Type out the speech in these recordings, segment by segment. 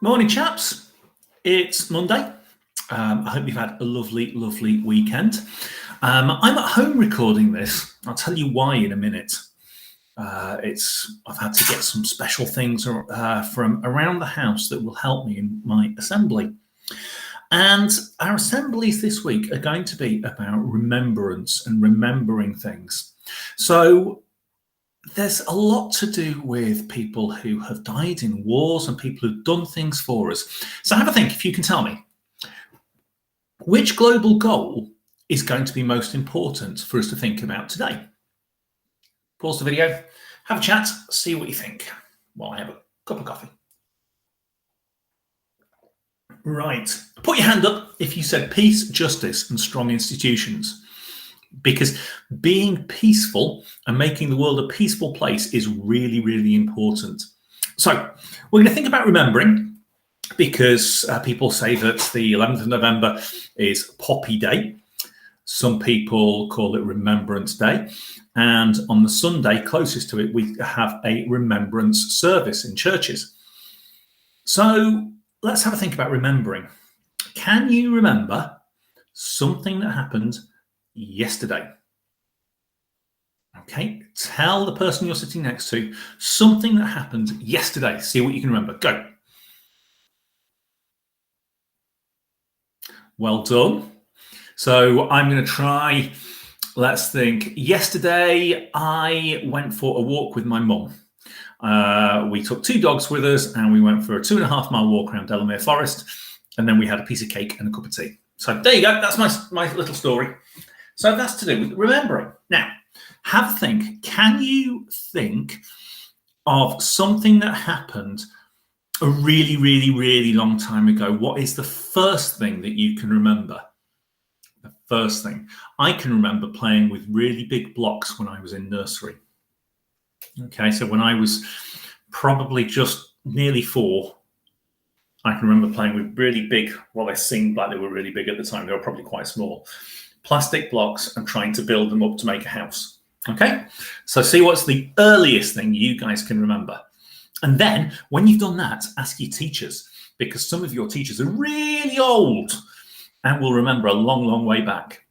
Morning, chaps. It's Monday. I hope you've had a lovely, lovely weekend. I'm at home recording this. I'll tell you why in a minute. I've had to get some special things from around the house that will help me in my assembly. And our assemblies this week are going to be about remembrance and remembering things. So there's a lot to do with people who have died in wars and people who've done things for us. So have a think, if you can tell me, which global goal is going to be most important for us to think about today? Pause the video, have a chat, see what you think while I have a cup of coffee. Right, put your hand up if you said peace, justice, and strong institutions. Because being peaceful and making the world a peaceful place is really, really important. So we're going to think about remembering, because people say that the 11th of November is Poppy Day. Some people call it Remembrance Day. And on the Sunday closest to it, we have a remembrance service in churches. So let's have a think about remembering. Can you remember something that happened yesterday? Okay, tell the person you're sitting next to something that happened yesterday. See what you can remember. Go. Well done. So I'm going to try, let's think. Yesterday, I went for a walk with my mum. We took 2 dogs with us and we went for a 2.5 mile walk around Delamere Forest. And then we had a piece of cake and a cup of tea. So there you go. That's my little story. So that's to do with remembering. Now, have a think. Can you think of something that happened a really, really, really long time ago? What is the first thing that you can remember? The first thing. I can remember playing with really big blocks when I was in nursery. Okay, so when I was probably just nearly 4, I can remember playing with really big, well, they seemed like they were really big at the time. They were probably quite small. Plastic blocks and trying to build them up to make a house. Okay, so see what's the earliest thing you guys can remember. And then when you've done that, ask your teachers, because some of your teachers are really old and will remember a long, long way back.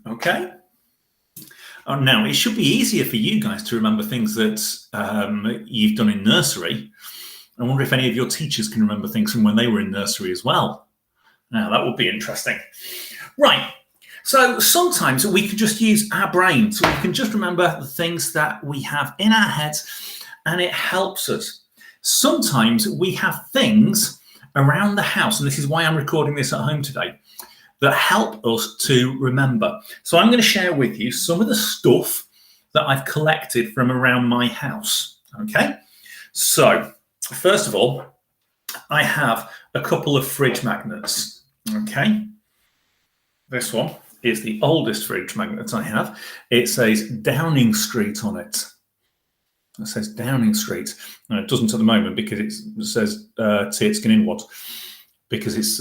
Okay. Now, it should be easier for you guys to remember things that you've done in nursery. I wonder if any of your teachers can remember things from when they were in nursery as well. Now, that would be interesting. Right. So sometimes we can just use our brain. So we can just remember the things that we have in our heads and it helps us. Sometimes we have things around the house, and this is why I'm recording this at home today, that help us to remember. So I'm going to share with you some of the stuff that I've collected from around my house. Okay. So first of all, I have a couple of fridge magnets. Okay, this one is the oldest fridge magnet I have. It says Downing Street on it. It says Downing Street. No, it doesn't at the moment because it says Tearskin Inward, because it's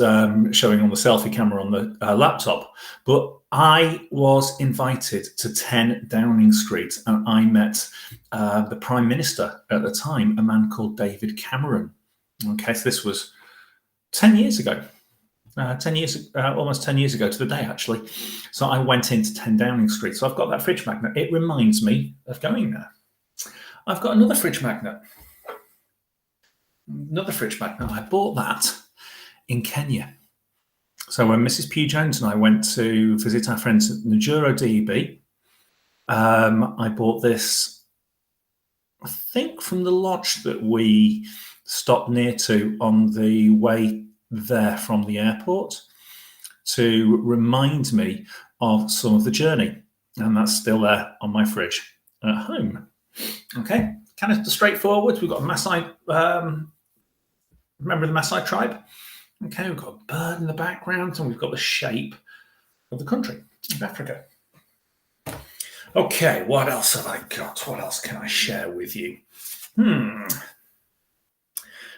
showing on the selfie camera on the laptop. But I was invited to 10 Downing Street and I met the Prime Minister at the time, a man called David Cameron. Okay, so this was 10 years ago. Almost 10 years ago to the day, actually. So I went into 10 Downing Street. So I've got that fridge magnet. It reminds me of going there. I've got another fridge magnet. I bought that in Kenya. So when Mrs. Pugh Jones and I went to visit our friends at Najuro DEB, I bought this, I think, from the lodge that we stopped near to on the way there from the airport, to remind me of some of the journey, and that's still there on my fridge at home. Okay, kind of straightforward. We've got a Maasai, remember the Maasai tribe? Okay, we've got a bird in the background and we've got the shape of the country of Africa. Okay, what else have I got? What else can I share with you?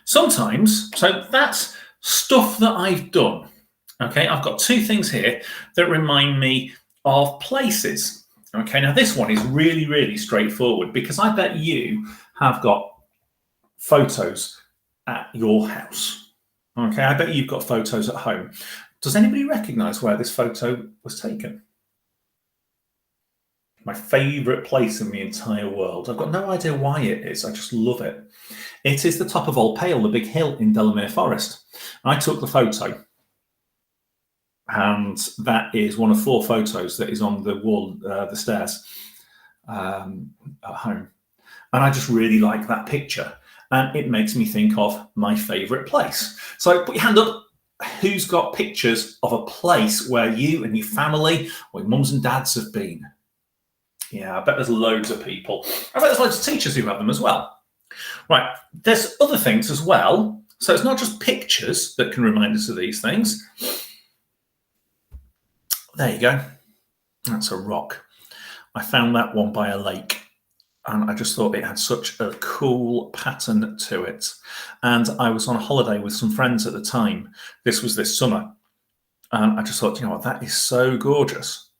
Sometimes, so that's stuff that I've done. Okay, I've got 2 things here that remind me of places. Okay, now this one is really, really straightforward, because I bet you have got photos at your house. Okay, I bet you've got photos at home. Does anybody recognize where this photo was taken? My favorite place in the entire world. I've got no idea why it is. I just love it. It is the top of Old Pale, the big hill in Delamere Forest. I took the photo, and that is one of 4 photos that is on the wall, the stairs at home. And I just really like that picture. And it makes me think of my favorite place. So put your hand up. Who's got pictures of a place where you and your family or your mums and dads have been? Yeah, I bet there's loads of people. I bet there's loads of teachers who have them as well. Right, there's other things as well. So it's not just pictures that can remind us of these things. There you go. That's a rock. I found that one by a lake, and I just thought it had such a cool pattern to it. And I was on a holiday with some friends at the time. This was this summer. And I just thought, you know what, that is so gorgeous.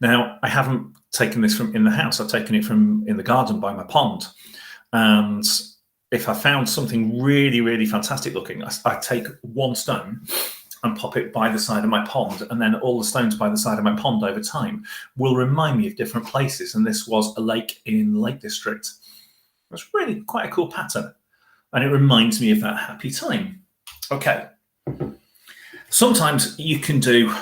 Now, I haven't taken this from in the house. I've taken it from in the garden by my pond. And if I found something really, really fantastic looking, I take one stone and pop it by the side of my pond. And then all the stones by the side of my pond over time will remind me of different places. And this was a lake in Lake District. It's really quite a cool pattern. And it reminds me of that happy time. Okay. Sometimes you can do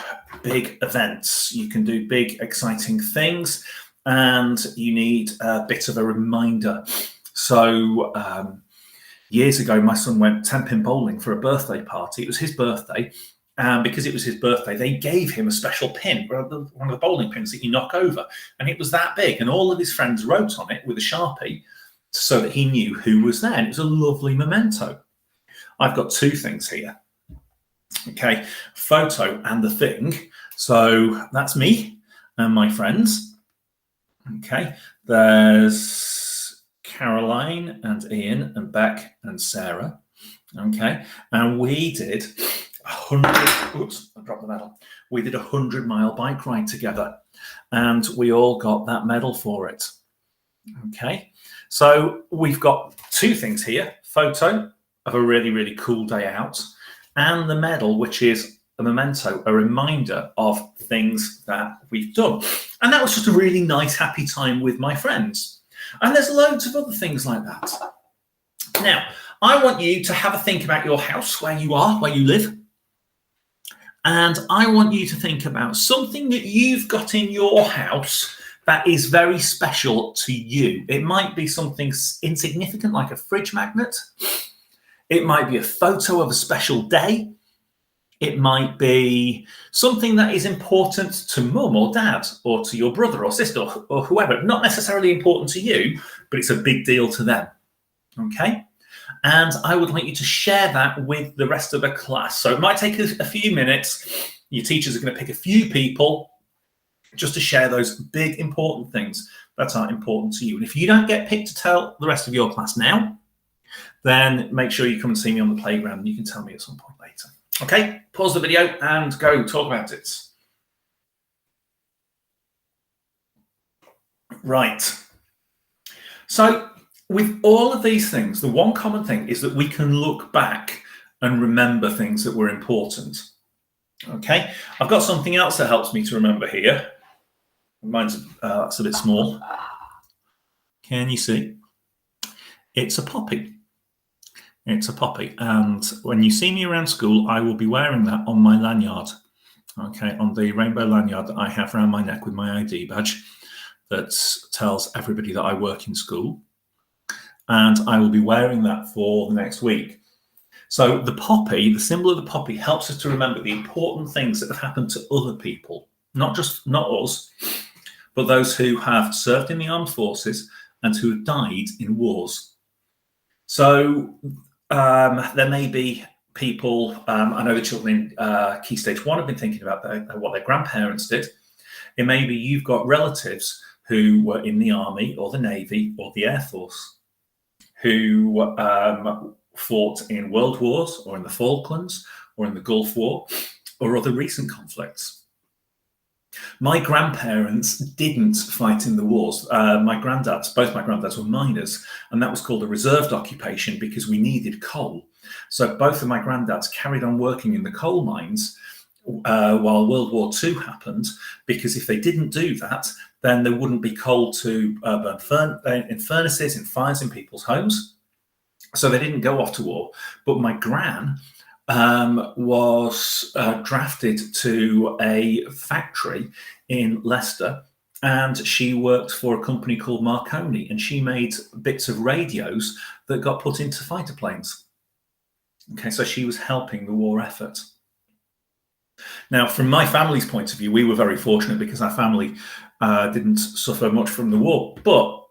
big events. You can do big, exciting things. And you need a bit of a reminder. So years ago, my son went 10-pin bowling for a birthday party. It was his birthday. And because it was his birthday, they gave him a special pin, one of the bowling pins that you knock over. And it was that big. And all of his friends wrote on it with a Sharpie so that he knew who was there. And it was a lovely memento. I've got 2 things here. Okay, photo and the thing. So that's me and my friends. Okay, there's Caroline and Ian and Beck and Sarah. Okay, and we did 100. Oops, I dropped the medal. We did 100-mile bike ride together, and we all got that medal for it. Okay, so we've got 2 things here: photo of a really, really cool day out, and the medal, which is a memento, a reminder of things that we've done. And that was just a really nice, happy time with my friends. And there's loads of other things like that. Now, I want you to have a think about your house, where you are, where you live. And I want you to think about something that you've got in your house that is very special to you. It might be something insignificant like a fridge magnet. It might be a photo of a special day. It might be something that is important to mum or dad or to your brother or sister or whoever. Not necessarily important to you, but it's a big deal to them. Okay? And I would like you to share that with the rest of the class. So it might take a few minutes. Your teachers are going to pick a few people just to share those big, important things that are important to you. And if you don't get picked to tell the rest of your class now, then make sure you come and see me on the playground. You can tell me at some point later. Okay, pause the video and go talk about it. Right. So with all of these things, the one common thing is that we can look back and remember things that were important. Okay, I've got something else that helps me to remember here. Mine's that's a bit small. Can you see? It's a poppy. It's a poppy. And when you see me around school, I will be wearing that on my lanyard. Okay, on the rainbow lanyard that I have around my neck with my ID badge that tells everybody that I work in school. And I will be wearing that for the next week. So the poppy, the symbol of the poppy, helps us to remember the important things that have happened to other people, not us, but those who have served in the armed forces and who have died in wars. So there may be people, I know the children in Key Stage 1 have been thinking about what their grandparents did. It may be you've got relatives who were in the Army or the Navy or the Air Force who fought in world wars or in the Falklands or in the Gulf War or other recent conflicts. My grandparents didn't fight in the wars. Both my granddads were miners, and that was called a reserved occupation because we needed coal. So both of my granddads carried on working in the coal mines while World War II happened, because if they didn't do that, then there wouldn't be coal to burn in furnaces, in fires in people's homes. So they didn't go off to war. But my gran was drafted to a factory in Leicester, and she worked for a company called Marconi, and she made bits of radios that got put into fighter planes. Okay, so she was helping the war effort. Now, from my family's point of view, we were very fortunate because our family didn't suffer much from the war, but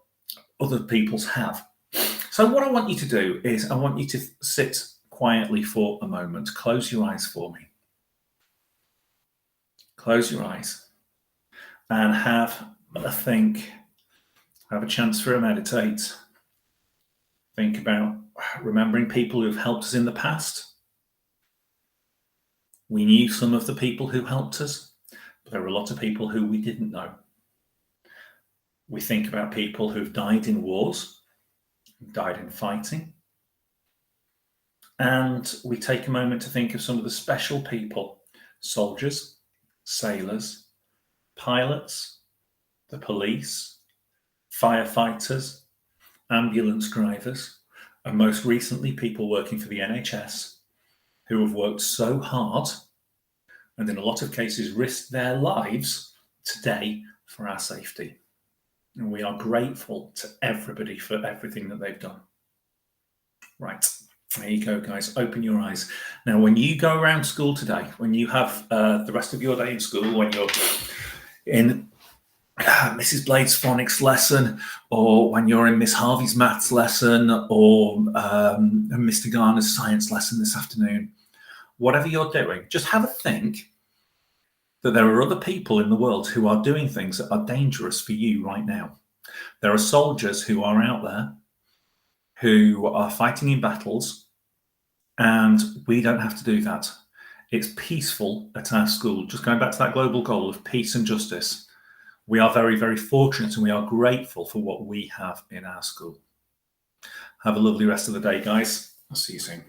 other people's have. So what I want you to do is I want you to sit quietly for a moment. Close your eyes for me. Close your eyes and have a think. Have a chance for a meditate. Think about remembering people who've helped us in the past. We knew some of the people who helped us, but there were a lot of people who we didn't know. We think about people who've died in wars, died in fighting. And we take a moment to think of some of the special people: soldiers, sailors, pilots, the police, firefighters, ambulance drivers, and most recently, people working for the NHS who have worked so hard and in a lot of cases risked their lives today for our safety. And we are grateful to everybody for everything that they've done. Right. There you go, guys. Open your eyes. Now, when you go around school today, when you have the rest of your day in school, when you're in Mrs. Blade's phonics lesson, or when you're in Miss Harvey's maths lesson, or Mr. Garner's science lesson this afternoon, whatever you're doing, just have a think that there are other people in the world who are doing things that are dangerous for you right now. There are soldiers who are out there who are fighting in battles, and we don't have to do that. It's peaceful at our school. Just going back to that global goal of peace and justice, we are very, very fortunate, and we are grateful for what we have in our school. Have a lovely rest of the day, guys. I'll see you soon.